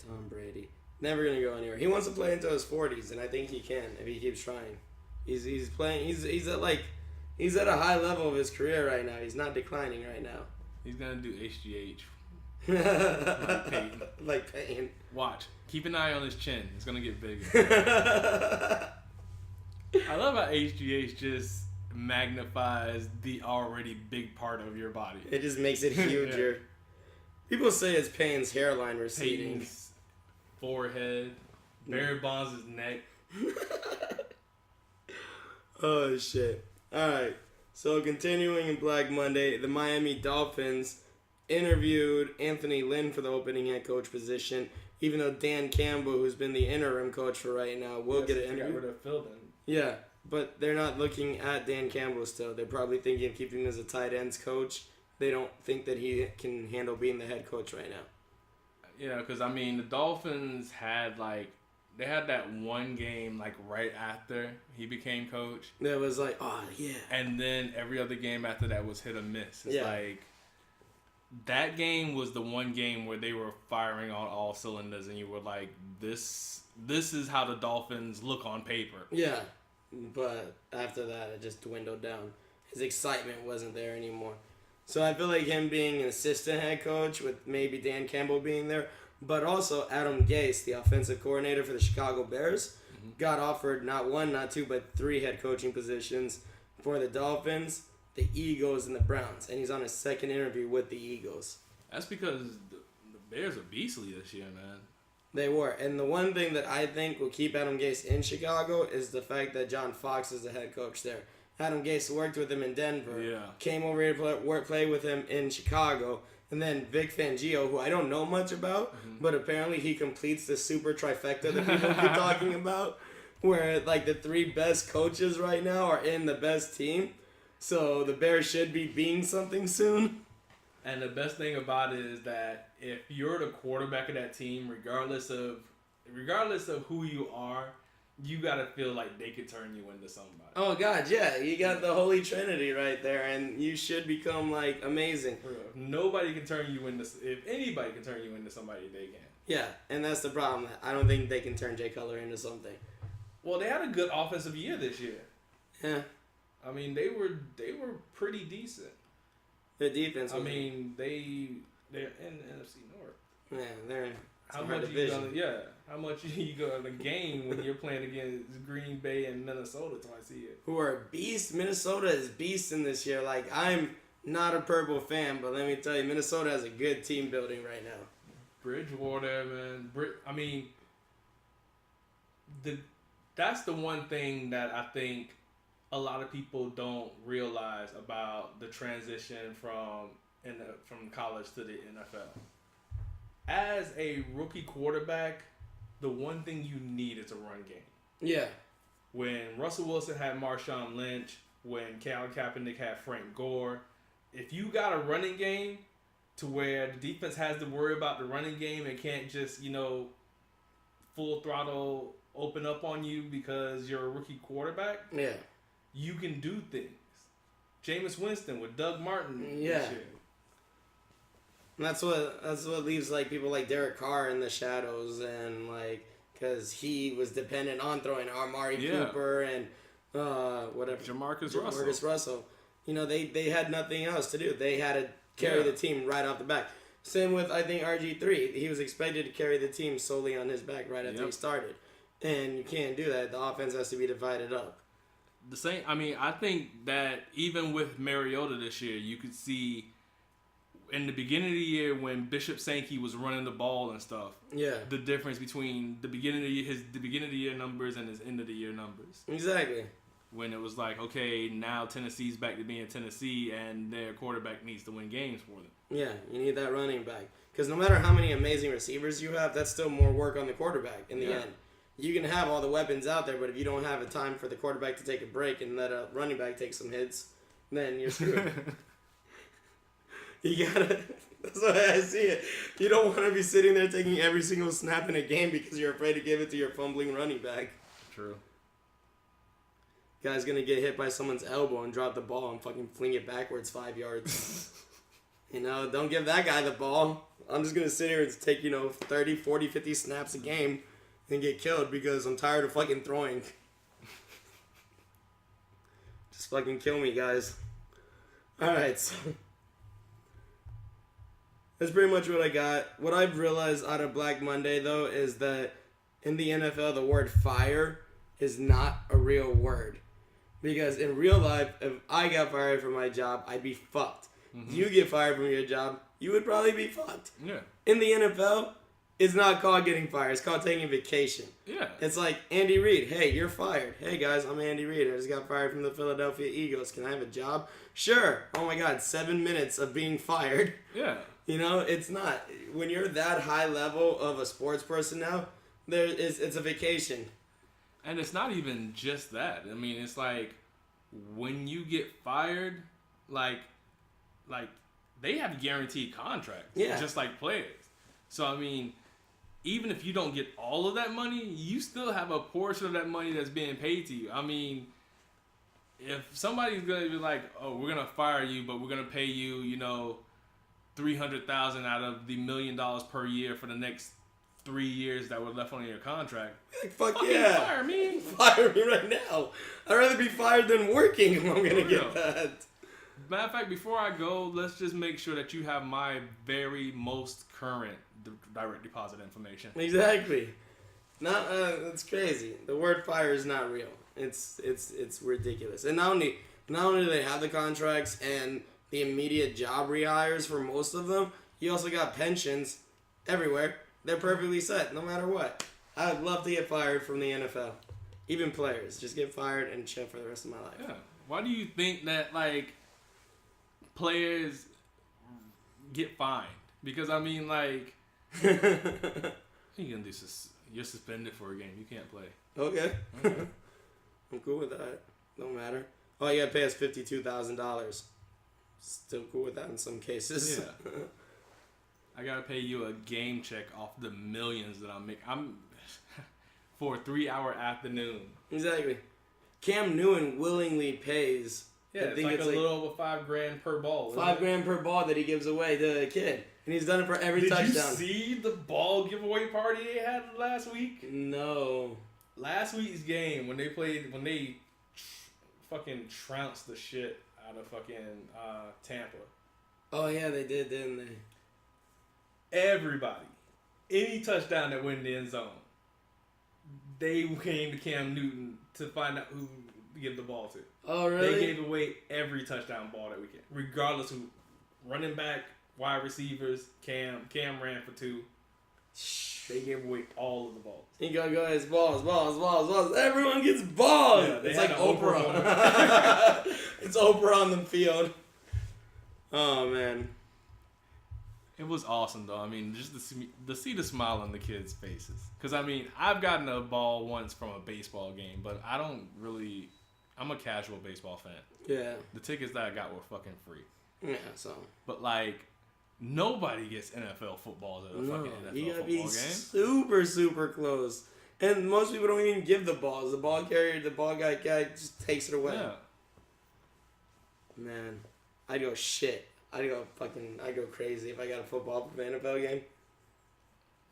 Tom Brady. Never going to go anywhere. He wants to play into his 40s, and I think he can if he keeps trying. He's playing. He's at a high level of his career right now. He's not declining right now. He's going to do HGH. Like Peyton. Like Peyton. Watch. Keep an eye on his chin. It's going to get bigger. I love how HGH just magnifies the already big part of your body. It just makes it huger. Yeah. People say it's Payne's hairline receding. Peyton's forehead. Barry Bonds' neck. Oh, shit. Alright. So, continuing in Black Monday, the Miami Dolphins interviewed Anthony Lynn for the opening head coach position, even though Dan Campbell, who's been the interim coach for right now, will get an interview. Got rid of Phil then. Yeah, but they're not looking at Dan Campbell still. They're probably thinking of keeping him as a tight ends coach. They don't think that he can handle being the head coach right now. Yeah, because, I mean, the Dolphins had, they had that one game, right after he became coach. That was like, oh, yeah. And then every other game after that was hit or miss. It's that game was the one game where they were firing on all cylinders, and you were like, this is how the Dolphins look on paper. Yeah, but after that, it just dwindled down. His excitement wasn't there anymore. So I feel like him being an assistant head coach with maybe Dan Campbell being there, but also Adam Gase, the offensive coordinator for the Chicago Bears, got offered not one, not two, but 3 head coaching positions for the Dolphins, the Eagles, and the Browns. And he's on his second interview with the Eagles. That's because the Bears are beastly this year, man. They were. And the one thing that I think will keep Adam Gase in Chicago is the fact that John Fox is the head coach there. Adam Gase worked with him in Denver. Yeah. Came over here to play with him in Chicago. And then Vic Fangio, who I don't know much about, but apparently he completes the super trifecta that people keep talking about, where the 3 best coaches right now are in the best team. So the Bears should be being something soon. And the best thing about it is that if you're the quarterback of that team, regardless of who you are, you gotta feel like they could turn you into somebody. Oh God, yeah, you got the Holy Trinity right there, and you should become amazing. If nobody can turn you into. If anybody can turn you into somebody, they can. Yeah, and that's the problem. I don't think they can turn Jay Cutler into something. Well, they had a good offensive year this year. Yeah. I mean, they were pretty decent. The defense. I mean, they're in the NFC North. Yeah, they're. How much you gonna gain when you're playing against Green Bay and Minnesota twice a year? Who are beasts? Minnesota is beasting this year. I'm not a Purple fan, but let me tell you, Minnesota has a good team building right now. Bridgewater, man. That's the one thing that I think a lot of people don't realize about the transition from college to the NFL. As a rookie quarterback, the one thing you need is a run game. Yeah. When Russell Wilson had Marshawn Lynch, when Cal Kaepernick had Frank Gore, if you got a running game to where the defense has to worry about the running game and can't just, full throttle open up on you because you're a rookie quarterback, yeah, you can do things. Jameis Winston with Doug Martin this year. And that's what leaves people like Derek Carr in the shadows, and because he was dependent on throwing Amari Cooper and whatever Jamarcus Russell. They had nothing else to do. They had to carry the team right off the back. Same with I think RG3. He was expected to carry the team solely on his back right after he started, and you can't do that. The offense has to be divided up. The same. I mean, I think that even with Mariota this year, you could see. In the beginning of the year, when Bishop Sankey was running the ball and stuff, the difference between the beginning of the year numbers and his end of the year numbers. Exactly. When it was okay, now Tennessee's back to being Tennessee, and their quarterback needs to win games for them. Yeah, you need that running back because no matter how many amazing receivers you have, that's still more work on the quarterback in the end. You can have all the weapons out there, but if you don't have a time for the quarterback to take a break and let a running back take some hits, then you're screwed. You gotta That's the way I see it. You don't want to be sitting there taking every single snap in a game because you're afraid to give it to your fumbling running back. True. Guy's gonna get hit by someone's elbow and drop the ball and fucking fling it backwards 5 yards. Don't give that guy the ball. I'm just gonna sit here and take, 30, 40, 50 snaps a game and get killed because I'm tired of fucking throwing. Just fucking kill me, guys. Alright, so that's pretty much what I got. What I've realized out of Black Monday, though, is that in the NFL, the word fire is not a real word. Because in real life, if I got fired from my job, I'd be fucked. Mm-hmm. You get fired from your job, you would probably be fucked. Yeah. In the NFL, it's not called getting fired. It's called taking a vacation. Yeah. It's like, Andy Reid, hey, you're fired. Hey, guys, I'm Andy Reid. I just got fired from the Philadelphia Eagles. Can I have a job? Sure. Oh, my God, 7 minutes of being fired. Yeah. It's not. When you're that high level of a sports person now, it's a vacation. And it's not even just that. I mean, it's like when you get fired, like they have guaranteed contracts, just like players. So I mean, even if you don't get all of that money, you still have a portion of that money that's being paid to you. I mean, if somebody's gonna be like, "Oh, we're gonna fire you, but we're gonna pay you, $300,000 out of the $1 million per year for the next 3 years that were left on your contract." Like, fuck yeah. Fire me. Fire me right now. I'd rather be fired than working if I'm going to get that. Matter of fact, before I go, let's just make sure that you have my very most current direct deposit information. Exactly. That's crazy. The word fire is not real. It's ridiculous. And not only do they have the contracts and the immediate job rehires for most of them, you also got pensions everywhere. They're perfectly set, no matter what. I would love to get fired from the NFL. Even players. Just get fired and chill for the rest of my life. Yeah. Why do you think that, players get fined? Because, I mean, you can do you're suspended for a game. You can't play. Okay. I'm cool with that. Don't matter. Oh, you gotta pay us $52,000. Still cool with that in some cases. Yeah. I gotta pay you a game check off the millions that I'm for a 3-hour afternoon. Exactly. Cam Newton willingly pays. Yeah, it's like a little over $5,000 per ball. $5,000 per ball that he gives away to a kid, and he's done it for every touchdown. Did you see the ball giveaway party they had last week? No. Last week's game when they fucking trounced the shit out of fucking Tampa. Oh yeah, they did, didn't they? Everybody, any touchdown that went in the end zone, they came to Cam Newton to find out who to give the ball to. Oh, really? They gave away every touchdown ball that weekend, regardless who. Running back, wide receivers, Cam ran for 2. They gave away all of the balls. You gotta go, it's balls. Everyone gets balls. Yeah, it's like Oprah. It's Oprah on the field. Oh, man. It was awesome, though. I mean, just to see the smile on the kids' faces. Because, I mean, I've gotten a ball once from a baseball game, but I don't really... I'm a casual baseball fan. Yeah. The tickets that I got were fucking free. Yeah, so... But, nobody gets NFL footballs at a fucking NFL you gotta football be game. Super, super close. And most people don't even give the balls. The ball carrier, the ball guy just takes it away. Yeah. Man, I'd go shit. I'd go crazy if I got a football from an NFL game.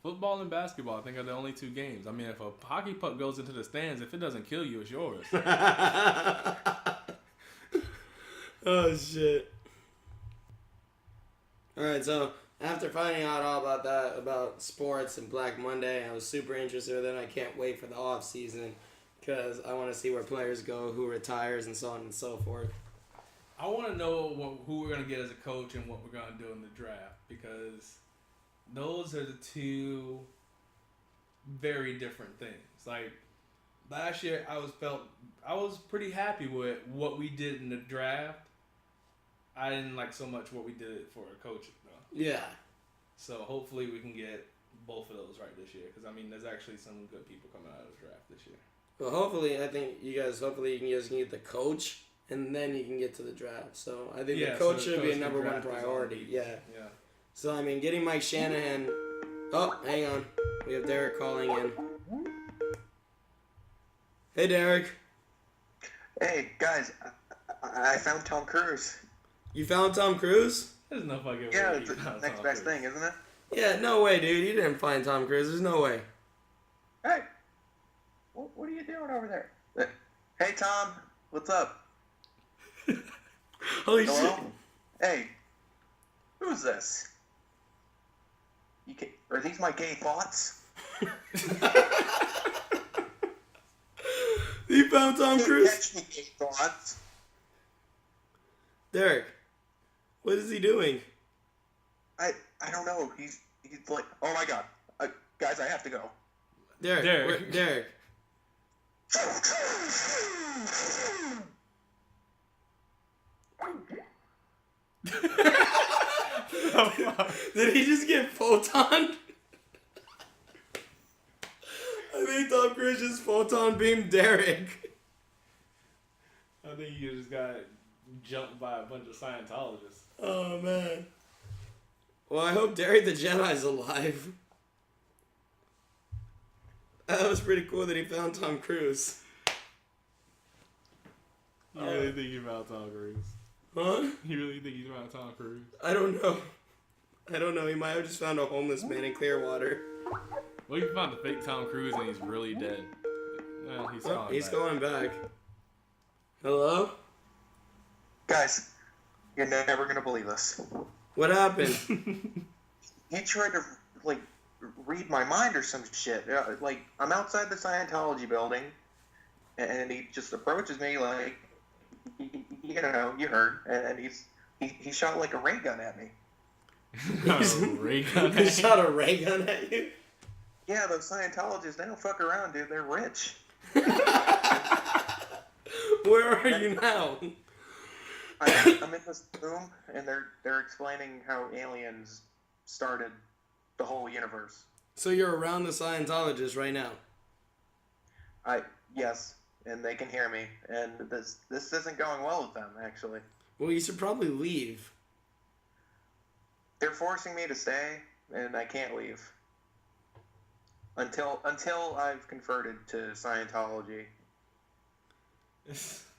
Football and basketball, I think, are the only 2 games. I mean, if a hockey puck goes into the stands, if it doesn't kill you, it's yours. Oh, shit. Alright, so after finding out all about that, about sports and Black Monday, I was super interested in it. I can't wait for the offseason because I want to see where players go, who retires, and so on and so forth. I want to know who we're going to get as a coach and what we're going to do in the draft because those are the 2 very different things. Last year, I was pretty happy with what we did in the draft. I didn't like so much what we did for coaching, though. Yeah. So hopefully we can get both of those right this year because, I mean, there's actually some good people coming out of the draft this year. Well, hopefully, I think you guys can get the coach. And then you can get to the draft. So I think the coach should be a number 1 priority. Yeah. So, I mean, getting Mike Shanahan... Oh, hang on. We have Deric calling in. Hey, Deric. Hey, guys, I found Tom Cruise. You found Tom Cruise? There's no fucking Yeah, way. it's the next best thing, isn't it? Yeah, no way, dude. You didn't find Tom Cruise. There's no way. Hey, what are you doing over there? Hey, Tom, what's up? Holy Hello? shit. Hey, who's this? Are these my gay thoughts? You found Tom Cruise? Catch me, gay thoughts. Deric, what is he doing? I don't know. He's like, oh my god, guys, I have to go. Deric. Deric. Did he just get photoned? I think Tom Cruise just photon beamed Deric. I think you just got jumped by a bunch of Scientologists. Oh man. Well, I hope Deric the Jedi's alive. That was pretty cool that he found Tom Cruise. You really think you found Tom Cruise? Huh? You really think you found Tom Cruise? I don't know. He might have just found a homeless man in Clearwater. Well, you found the fake Tom Cruise and he's really dead. Well, he's calling back. Hello? Guys, you're never gonna believe this. What happened? He tried to read my mind or some shit. Like, I'm outside the Scientology building, and he just approaches me like, you know, you heard, and he shot like a ray gun at me. Ray gun. He shot a ray gun at you? Yeah, those Scientologists, they don't fuck around, dude. They're rich. Where are you now? I'm in this room, and they're explaining how aliens started the whole universe. So you're around the Scientologists right now? Yes, and they can hear me, and this isn't going well with them, actually. Well, you should probably leave. They're forcing me to stay, and I can't leave until I've converted to Scientology.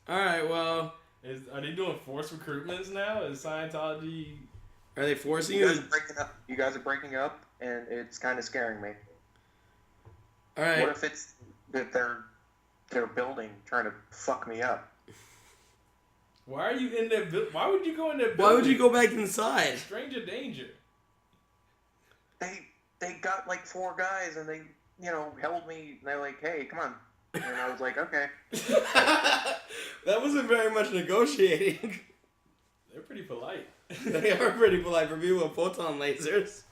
All right, well... Are they doing forced recruitments now? Is Scientology... Are they forcing You you guys are breaking up. You guys are breaking up, and it's kind of scaring me. All right. What if it's that they're building trying to fuck me up? Why are you in that building? Why would you go in that building? Why would you go back inside? Stranger danger. They got like 4 guys, and they held me. And they're like, "Hey, come on," and I was like, "Okay." That wasn't very much negotiating. They're pretty polite. They are pretty polite for people with photon lasers.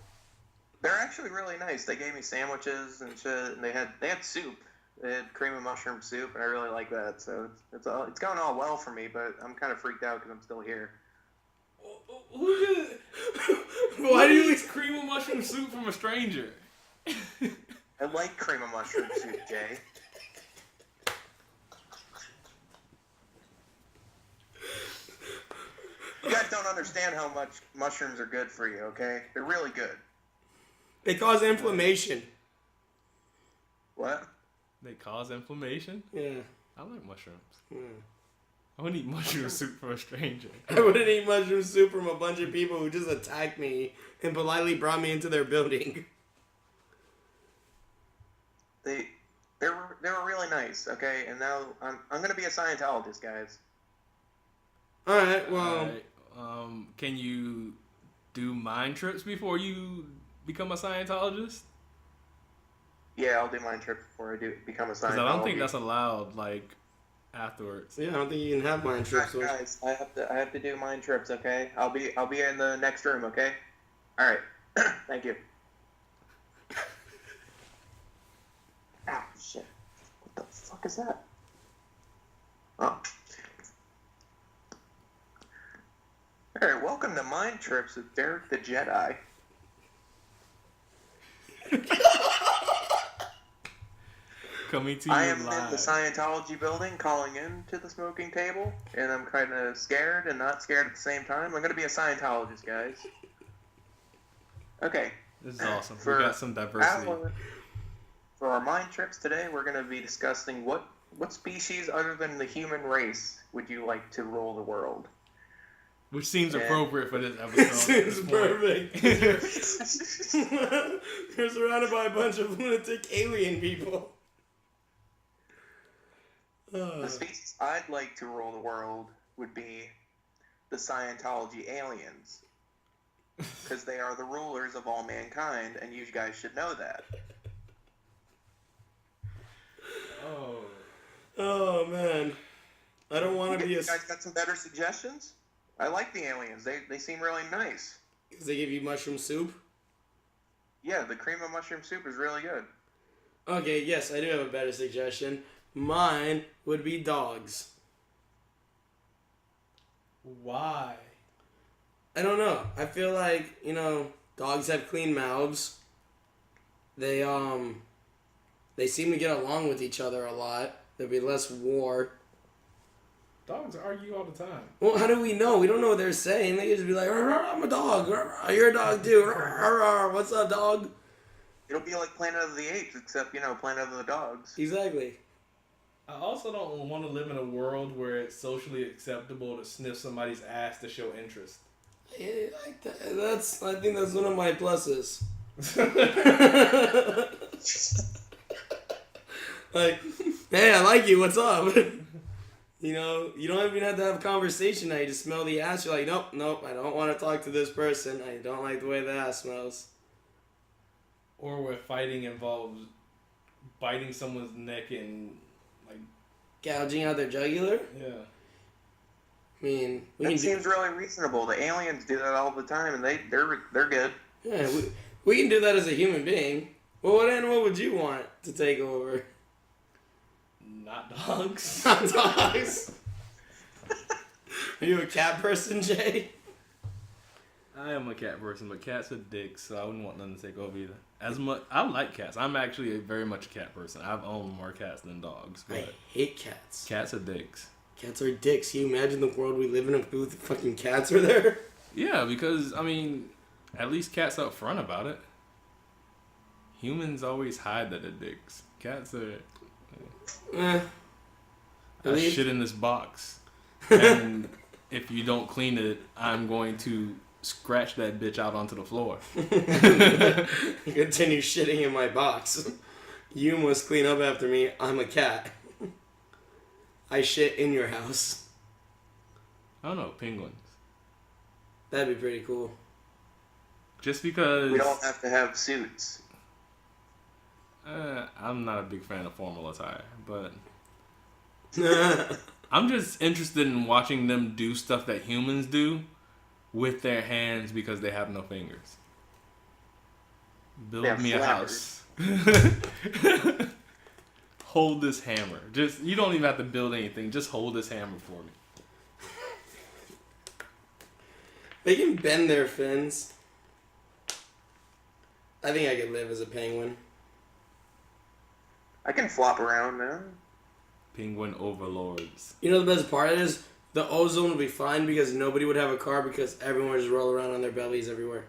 They're actually really nice. They gave me sandwiches and shit, and they had soup. They had cream and mushroom soup, and I really like that. So it's going all well for me, but I'm kind of freaked out because I'm still here. Why do you eat cream and mushroom soup from a stranger? I like cream and mushroom soup, Jay. You guys don't understand how much mushrooms are good for you, okay? They're really good. They cause inflammation. What? They cause inflammation? Yeah. I like mushrooms. Yeah. I wouldn't eat mushroom soup from a stranger. I wouldn't eat mushroom soup from a bunch of people who just attacked me and politely brought me into their building. They were really nice, okay? And now I'm gonna be a Scientologist, guys. All right. Well. All right. Can you do mind trips before you become a Scientologist? Yeah, I'll do mind trips before I become a Scientologist. Because I don't think that's allowed, afterwards. Yeah, I don't think you can have mind trips. Guys, I have to do mind trips, okay? I'll be in the next room, okay? All right. Thank you. Ah, shit. What the fuck is that? Oh. All right, welcome to Mind Trips with Deric the Jedi. Coming to you I am live. in the Scientology building calling in to the smoking table, and I'm kind of scared and not scared at the same time. I'm going to be a Scientologist, guys. Okay. This is awesome. For We got some diversity. For our mind trips today, we're going to be discussing what species other than the human race would you like to rule the world? Which seems appropriate for this episode. Seems perfect. You're surrounded by a bunch of lunatic alien people. The species I'd like to rule the world would be the Scientology aliens. Because they are the rulers of all mankind, and you guys should know that. Oh, man. I don't want to be a... You guys got some better suggestions? I like the aliens. They seem really nice. Because they give you mushroom soup? Yeah, the cream of mushroom soup is really good. Okay, yes, I do have a better suggestion. Mine would be dogs. Why? I don't know. I feel like, dogs have clean mouths. They seem to get along with each other a lot. There'd be less war. Dogs argue all the time. Well, how do we know? We don't know what they're saying. They just be like, I'm a dog. You're a dog too. What's up, dog? It'll be like Planet of the Apes, except, Planet of the Dogs. Exactly. I also don't want to live in a world where it's socially acceptable to sniff somebody's ass to show interest. Yeah, like that. I think that's one of my pluses. Like, hey, I like you. What's up? You don't even have to have a conversation now. You just smell the ass. You're like, nope, I don't want to talk to this person. I don't like the way the ass smells. Or where fighting involves biting someone's neck and, like... Gouging out their jugular? Yeah. I mean... That seems really reasonable. The aliens do that all the time, and they're good. Yeah, we can do that as a human being. Well, what animal would you want to take over? Not dogs. Not dogs. Are you a cat person, Jay? I am a cat person, but cats are dicks, so I wouldn't want them to take over either. I like cats. I'm actually very much a cat person. I've owned more cats than dogs. But I hate cats. Cats are dicks. Cats are dicks. Can you imagine the world we live in if fucking cats are there? Yeah, because, at least cats up front about it. Humans always hide that they're dicks. Cats are... I shit in this box. And if you don't clean it, I'm going to scratch that bitch out onto the floor. Continue shitting in my box. You must clean up after me. I'm a cat. I shit in your house. I don't know, penguins. That'd be pretty cool. Just because... We don't have to have suits. I'm not a big fan of formal attire, but... I'm just interested in watching them do stuff that humans do with their hands because they have no fingers. Build me a house. Hold this hammer. You don't even have to build anything. Just hold this hammer for me. They can bend their fins. I think I could live as a penguin. I can flop around, man. Penguin overlords. You know the best part is? The ozone would be fine because nobody would have a car because everyone would just roll around on their bellies everywhere.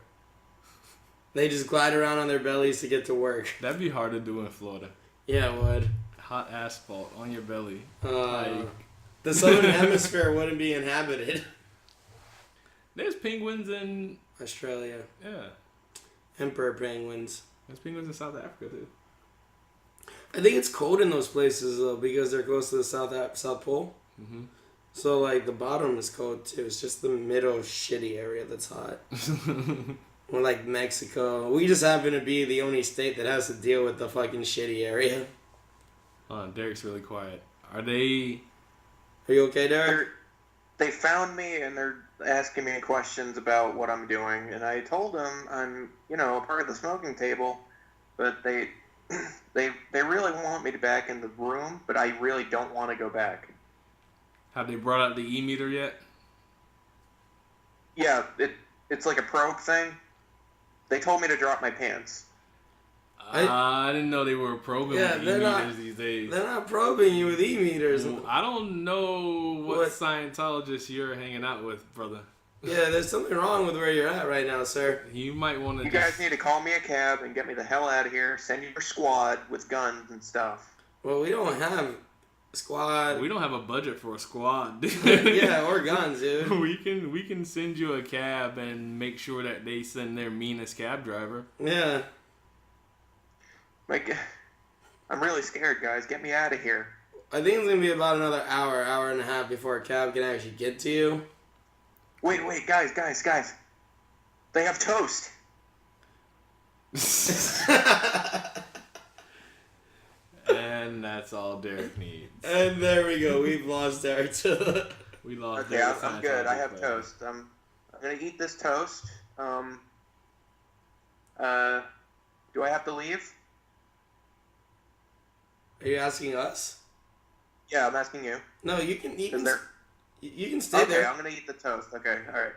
They just glide around on their bellies to get to work. That'd be hard to do in Florida. Yeah, it would. Hot asphalt on your belly. The southern hemisphere wouldn't be inhabited. There's penguins in... Australia. Yeah. Emperor penguins. There's penguins in South Africa, too. I think it's cold in those places, though, because they're close to the South Pole. Mm-hmm. So, the bottom is cold, too. It's just the middle shitty area that's hot. Or, Mexico. We just happen to be the only state that has to deal with the fucking shitty area. Derek's really quiet. Are you okay, Derek? They found me, and they're asking me questions about what I'm doing, and I told them I'm, a part of the smoking table, but they really want me to back in the room, but I really don't want to go back. Have they brought out the e-meter yet? Yeah, it's like a probe thing. They told me to drop my pants. I didn't know they were probing with e-meters these days. They're not probing you with e-meters. I don't know what Scientologists you're hanging out with, brother. Yeah, there's something wrong with where you're at right now, sir. You might want to. You guys need to call me a cab and get me the hell out of here. Send your squad with guns and stuff. Well, we don't have a squad. We don't have a budget for a squad. Yeah, or guns, dude. We can send you a cab and make sure that they send their meanest cab driver. Yeah. Like, I'm really scared, guys. Get me out of here. I think it's gonna be about another hour and a half before a cab can actually get to you. Wait, guys. They have toast. And that's all Deric needs. And there we go. We've lost Deric to We lost. Okay, Deric I'm good. I have Scientology, toast. I'm gonna eat this toast. Do I have to leave? Are you asking us? Yeah, I'm asking you. No, you can Is there... stay Okay, there. I'm gonna eat the toast. Okay, all right.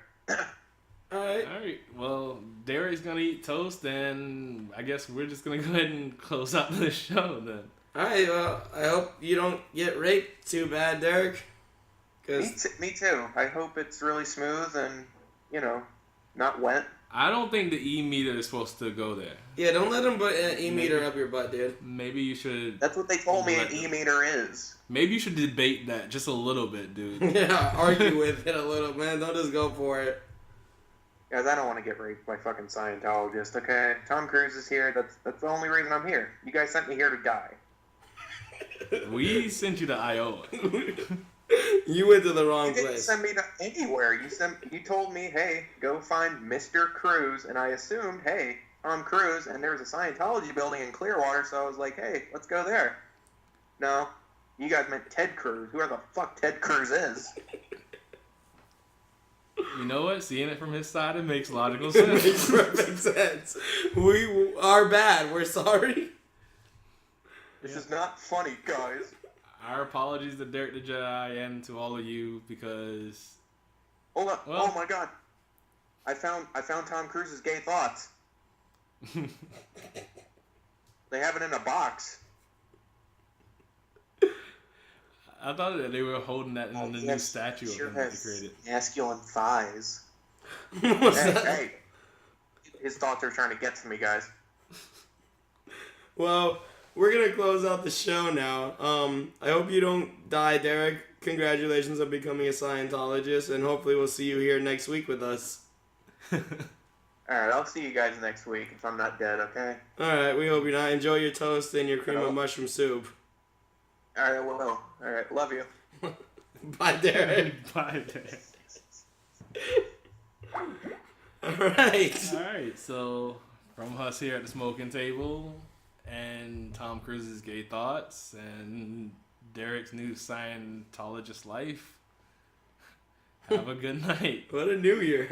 Alright. Alright, well, Deric's gonna eat toast, and I guess we're just gonna go ahead and close out the show then. Alright, well, I hope you don't get raped too bad, Deric. Me too. I hope it's really smooth and, not wet. I don't think the E-meter is supposed to go there. Yeah, don't let him put an E-meter up your butt, dude. Maybe you should... That's what they told me an E-meter is. Maybe you should debate that just a little bit, dude. Yeah, argue with it a little, man. Don't just go for it. Guys, I don't want to get raped by fucking Scientologist, okay? Tom Cruise is here. That's the only reason I'm here. You guys sent me here to die. We sent you to Iowa. You went to the wrong You didn't place. send me to anywhere. You told me, hey, go find Mr. Cruz, and I assumed, hey, Tom Cruise, and there's a Scientology building in Clearwater, so I was like, hey, let's go there. No, you guys meant Ted Cruz. Whoever the fuck Ted Cruz is. You know what? Seeing it from his side, it makes logical It sense. makes perfect sense. We are bad. We're sorry. This is not funny, guys. Our apologies to Deric the Jedi and to all of you because... Hold up. Well- Oh my god. I found Tom Cruise's gay thoughts. They have it in a box. I thought that they were holding that in the new Yes, statue sure of him that they has created. masculine thighs. What's Hey, that? hey. His thoughts are trying to get to me, guys. Well, we're going to close out the show now. I hope you don't die, Deric. Congratulations on becoming a Scientologist, and hopefully we'll see you here next week with us. Alright, I'll see you guys next week if I'm not dead, okay? Alright, we hope you're not. Enjoy your toast and your cream of mushroom soup. Alright, I will. Alright, love you. Bye, Deric. Bye, Deric. Alright. Alright, so from us here at the smoking table and Tom Cruise's gay thoughts and Deric's new Scientologist life, have a good night. What a new year.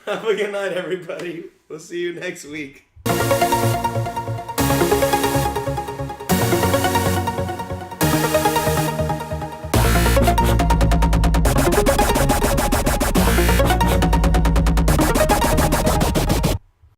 Have a good night, everybody. We'll see you next week.